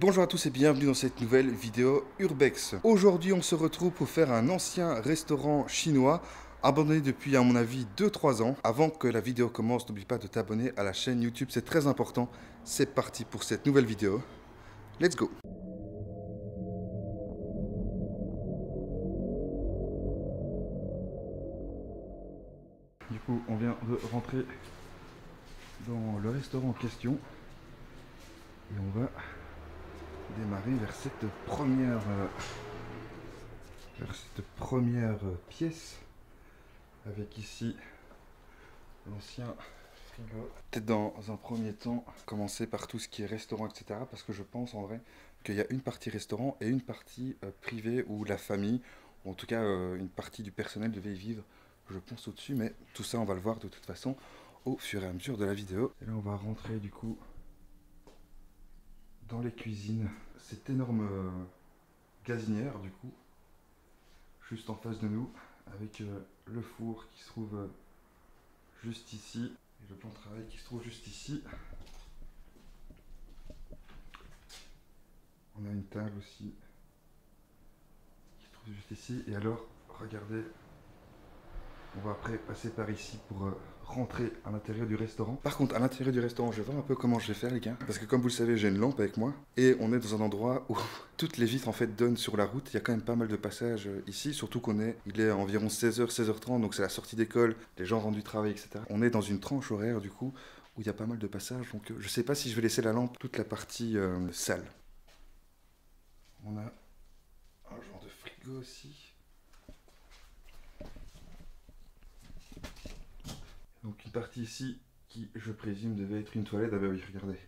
Bonjour à tous et bienvenue dans cette nouvelle vidéo Urbex. Aujourd'hui on se retrouve pour faire un ancien restaurant chinois abandonné depuis à mon avis 2-3 ans. Avant que la vidéo commence, n'oublie pas de t'abonner à la chaîne YouTube, c'est très important. C'est parti pour cette nouvelle vidéo. Let's go. Du coup on vient de rentrer dans le restaurant en question et on va démarrer vers cette première pièce avec ici l'ancien frigo. Peut-être dans un premier temps commencer par tout ce qui est restaurant, etc. parce que je pense en vrai qu'il y a une partie restaurant et une partie privée où la famille, ou en tout cas une partie du personnel devait y vivre, je pense au-dessus, mais tout ça on va le voir de toute façon au fur et à mesure de la vidéo. Et là on va rentrer du coup dans les cuisines, cette énorme gazinière du coup, juste en face de nous, avec le four qui se trouve juste ici, et le plan de travail qui se trouve juste ici. On a une table aussi qui se trouve juste ici, et alors, regardez, on va après passer par ici pour rentrer à l'intérieur du restaurant. Par contre, à l'intérieur du restaurant, je vais voir un peu comment je vais faire les gars. Parce que comme vous le savez, j'ai une lampe avec moi. Et on est dans un endroit où toutes les vitres en fait donnent sur la route. Il y a quand même pas mal de passages ici. Surtout il est environ 16h, 16h30. Donc c'est la sortie d'école, les gens rentrent du travail, etc. On est dans une tranche horaire du coup où il y a pas mal de passages. Donc je sais pas si je vais laisser la lampe toute la partie salle. On a un genre de frigo aussi. Donc une partie ici qui, je présume, devait être une toilette. Ah bah oui, regardez.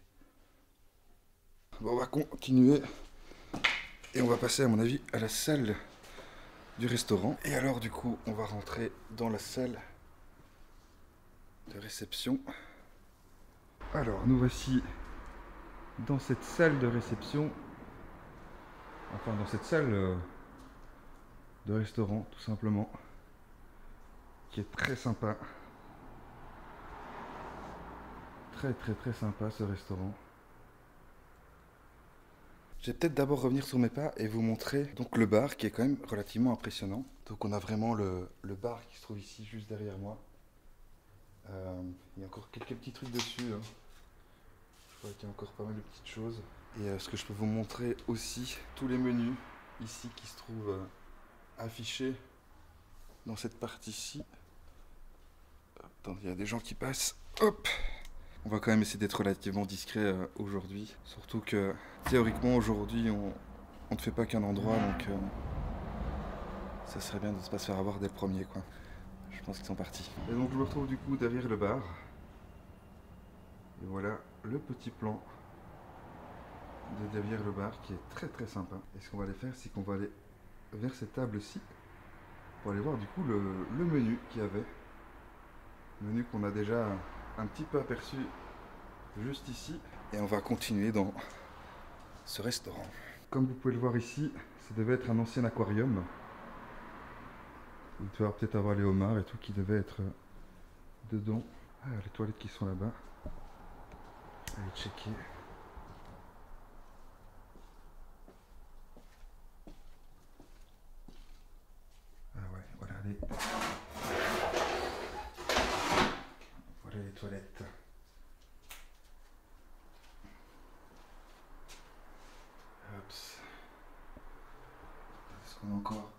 Bon, on va continuer et on va passer à mon avis à la salle du restaurant. Et alors du coup, on va rentrer dans la salle de réception. Alors, nous voici dans cette salle de réception. Enfin, dans cette salle de restaurant, tout simplement. Qui est très sympa. Très sympa ce restaurant. Je vais peut-être d'abord revenir sur mes pas et vous montrer donc le bar qui est quand même relativement impressionnant. Donc on a vraiment le bar qui se trouve ici juste derrière moi. Il y a encore quelques petits trucs dessus. Hein. Je vois qu'il y a encore pas mal de petites choses. Et ce que je peux vous montrer aussi, tous les menus ici qui se trouvent affichés dans cette partie-ci. Attendez, il y a des gens qui passent. Hop! On va quand même essayer d'être relativement discret aujourd'hui. Surtout que théoriquement aujourd'hui on ne fait pas qu'un endroit, donc ça serait bien de ne pas se faire avoir dès le premier quoi. Je pense qu'ils sont partis. Et donc je me retrouve du coup derrière le bar. Et voilà le petit plan de derrière le bar qui est très sympa. Et ce qu'on va aller faire, c'est qu'on va aller vers cette table-ci pour aller voir du coup le menu qu'il y avait. Le menu qu'on a déjà un petit peu aperçu juste ici. Et on va continuer dans ce restaurant. Comme vous pouvez le voir ici, ça devait être un ancien aquarium. Il doit peut-être avoir les homards et tout qui devaient être dedans. Ah, les toilettes qui sont là-bas. Allez checker. Ah ouais, voilà les toilettes. Oups. Est-ce qu'on a encore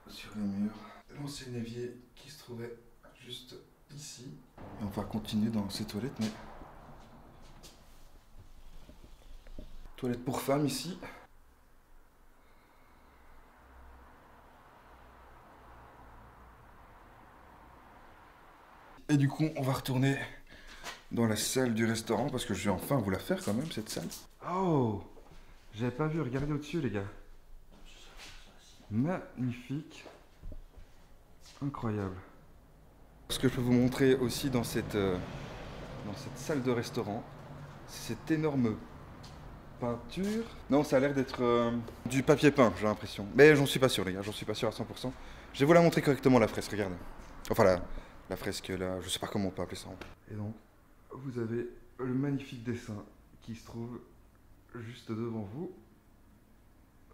sur les murs l'ancien évier qui se trouvait juste ici. Et on va continuer dans ces toilettes, mais toilette pour femmes ici. Et du coup, on va retourner dans la salle du restaurant parce que je vais enfin vous la faire quand même cette salle. Oh, j'avais pas vu, regardez au-dessus les gars. Magnifique. Incroyable. Ce que je peux vous montrer aussi dans cette salle de restaurant, c'est cette énorme peinture. Non, ça a l'air d'être du papier peint, j'ai l'impression. Mais j'en suis pas sûr les gars, j'en suis pas sûr à 100%. Je vais vous la montrer correctement la fresque, regardez. Enfin la fresque là, je sais pas comment on peut appeler ça. Et donc, vous avez le magnifique dessin qui se trouve juste devant vous.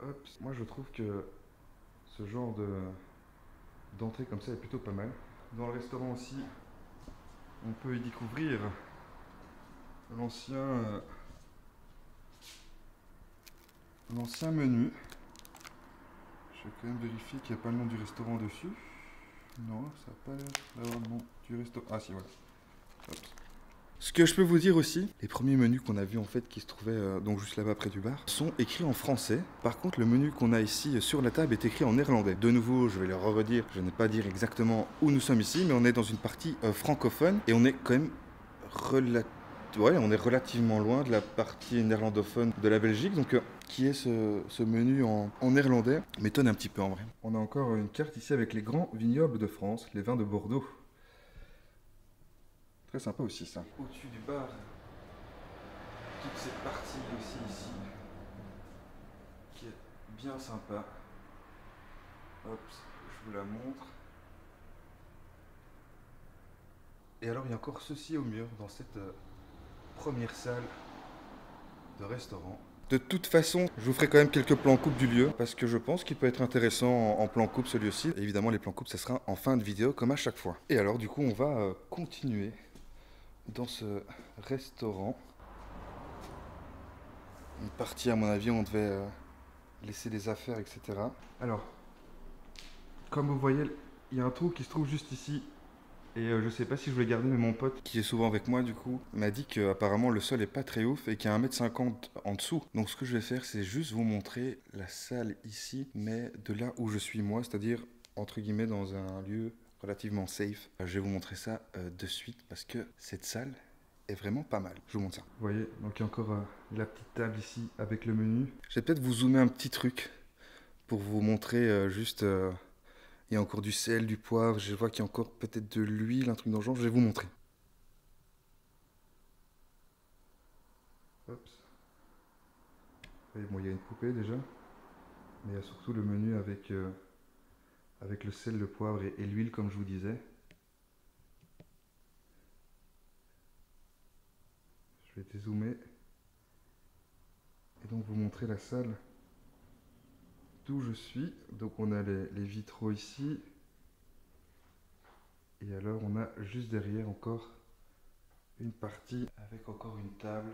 Hop. Moi je trouve que ce genre d'entrée comme ça est plutôt pas mal. Dans le restaurant aussi, on peut y découvrir l'ancien menu. Je vais quand même vérifier qu'il n'y a pas le nom du restaurant dessus. Non, ça n'a pas l'air d'avoir le nom du restaurant. Ah si, voilà. Hop. Ce que je peux vous dire aussi, les premiers menus qu'on a vus en fait qui se trouvaient donc juste là-bas près du bar sont écrits en français. Par contre, le menu qu'on a ici sur la table est écrit en néerlandais. De nouveau, je vais le redire, je n'ai pas dire exactement où nous sommes ici, mais on est dans une partie francophone et on est quand même relativement loin de la partie néerlandophone de la Belgique. Donc, qui est ce menu en néerlandais m'étonne un petit peu en vrai. On a encore une carte ici avec les grands vignobles de France, les vins de Bordeaux. Très sympa aussi ça. Au-dessus du bar, toute cette partie aussi ici, qui est bien sympa. Hop, je vous la montre. Et alors il y a encore ceci au mur, dans cette première salle de restaurant. De toute façon, je vous ferai quand même quelques plans coupe du lieu, parce que je pense qu'il peut être intéressant en plan coupe celui-ci. Évidemment les plans coupe ça sera en fin de vidéo comme à chaque fois. Et alors du coup on va continuer dans ce restaurant. Une partie à mon avis on devait laisser des affaires etc. Alors, comme vous voyez, il y a un trou qui se trouve juste ici. Et je sais pas si je vais garder, mais mon pote, qui est souvent avec moi du coup, m'a dit qu'apparemment le sol est pas très ouf et qu'il y a 1,50 m en dessous. Donc ce que je vais faire, c'est juste vous montrer la salle ici, mais de là où je suis moi, c'est-à-dire entre guillemets dans un lieu relativement safe. Je vais vous montrer ça de suite parce que cette salle est vraiment pas mal. Je vous montre ça. Vous voyez, donc il y a encore la petite table ici avec le menu. Je vais peut-être vous zoomer un petit truc pour vous montrer juste... il y a encore du sel, du poivre, je vois qu'il y a encore peut-être de l'huile, un truc dans le genre, je vais vous montrer. Hop. Et bon, il y a une poupée déjà, mais il y a surtout le menu avec le sel, le poivre et l'huile comme je vous disais. Je vais dézoomer et donc vous montrer la salle d'où je suis. Donc on a les vitraux ici. Et alors on a juste derrière encore une partie avec encore une table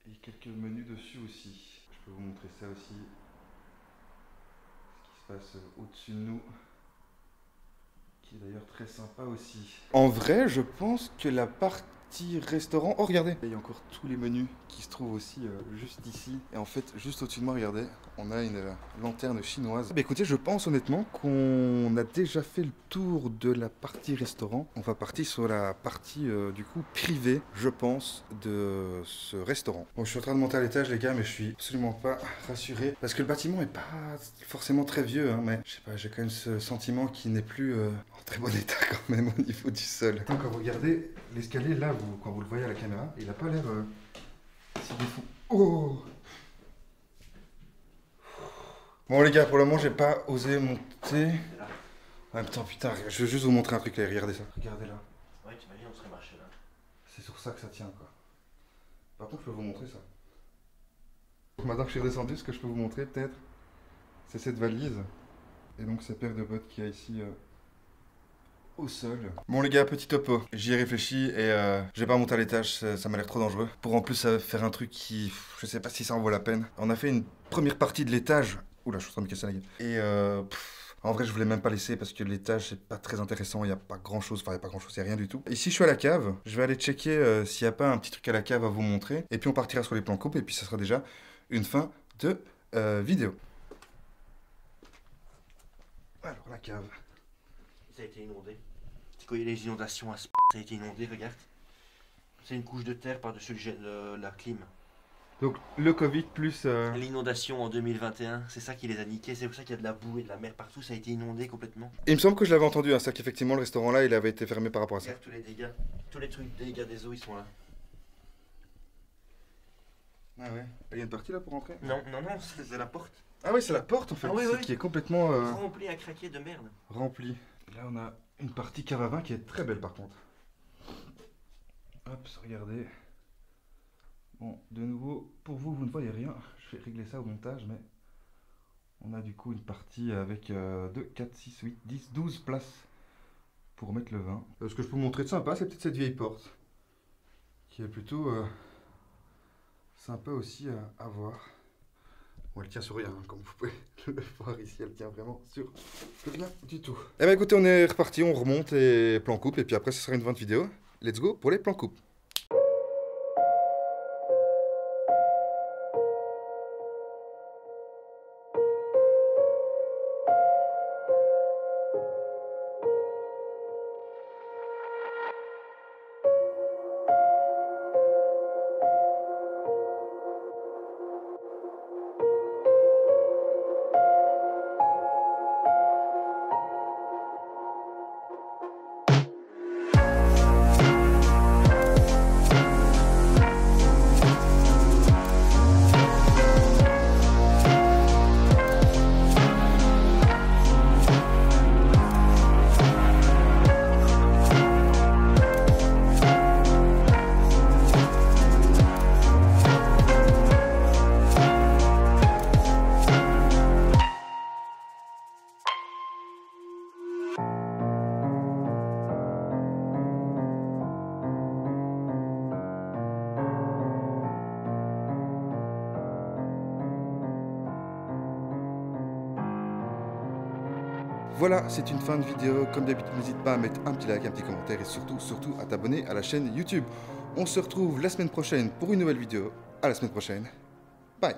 et quelques menus dessus aussi. Je peux vous montrer ça aussi. Ce qui se passe au-dessus de nous. Qui est d'ailleurs très sympa aussi. En vrai, je pense que la partie restaurant... Oh, regardez, il y a encore tous les menus qui se trouvent aussi juste ici. Et en fait, juste au-dessus de moi, regardez, on a une lanterne chinoise. Bah, écoutez, je pense honnêtement qu'on a déjà fait le tour de la partie restaurant. On va partir sur la partie, du coup, privée, je pense, de ce restaurant. Bon, je suis en train de monter à l'étage, les gars, mais je suis absolument pas rassuré. Parce que le bâtiment est pas forcément très vieux, hein, mais je sais pas, j'ai quand même ce sentiment qu'il n'est plus en très bon état quand même au niveau du sol. Quand vous regardez l'escalier, là, quand vous le voyez à la caméra, il a pas l'air si défaut. Oh! Bon les gars, pour le moment, j'ai pas osé monter. En même temps, putain, je veux juste vous montrer un truc là, regardez ça. Regardez là. Ouais, t'imagines, on serait marché là. C'est sur ça que ça tient, quoi. Par contre, je peux vous montrer ça. Maintenant que je suis redescendu, ce que je peux vous montrer, peut-être, c'est cette valise. Et donc, cette paire de bottes qu'il y a ici au sol. Bon les gars, petit topo. J'y ai réfléchi et je vais pas monter à l'étage, ça m'a l'air trop dangereux. Pour en plus faire un truc qui... je sais pas si ça en vaut la peine. On a fait une première partie de l'étage. Oula, je suis en train de me casser la gueule. Et en vrai, je voulais même pas laisser parce que l'étage, c'est pas très intéressant. Il y a pas grand chose, enfin, il y a pas grand chose, il y a rien du tout. Ici, je suis à la cave. Je vais aller checker s'il y a pas un petit truc à la cave à vous montrer. Et puis, on partira sur les plans coupes et puis, ça sera déjà une fin de vidéo. Alors, la cave. Ça a été inondé. Quand il y a les inondations, ça a été inondé, regarde. C'est une couche de terre par-dessus la clim. Donc, le Covid plus... L'inondation en 2021, c'est ça qui les a niqués. C'est pour ça qu'il y a de la boue et de la mer partout. Ça a été inondé complètement. Il me semble que je l'avais entendu, hein, c'est-à-dire qu'effectivement, le restaurant là, il avait été fermé par rapport à ça. Regarde tous les dégâts. Tous les trucs dégâts des eaux, ils sont là. Ah ouais. Il y a une partie là pour rentrer? Non, non, non, c'est la porte. Ah oui, c'est la porte en fait, Ah oui, oui. qui est complètement Remplie à craquer de merde. remplie. Là, on a une partie cave à vin qui est très belle par contre. Hop, regardez. Bon, de nouveau, pour vous, vous ne voyez rien. Je vais régler ça au montage, mais on a du coup une partie avec 2, 4, 6, 8, 10, 12 places pour mettre le vin. Ce que je peux vous montrer de sympa, c'est peut-être cette vieille porte, qui est plutôt sympa aussi à voir. Bon, elle tient sur rien, hein, comme vous pouvez le voir ici, elle tient vraiment sur rien du tout. Eh bien écoutez, on est reparti, on remonte les plans coupe, et puis après ce sera une vente vidéo. Let's go pour les plans coupe. Voilà, c'est une fin de vidéo. Comme d'habitude, n'hésite pas à mettre un petit like, un petit commentaire et surtout à t'abonner à la chaîne YouTube. On se retrouve la semaine prochaine pour une nouvelle vidéo. À la semaine prochaine. Bye.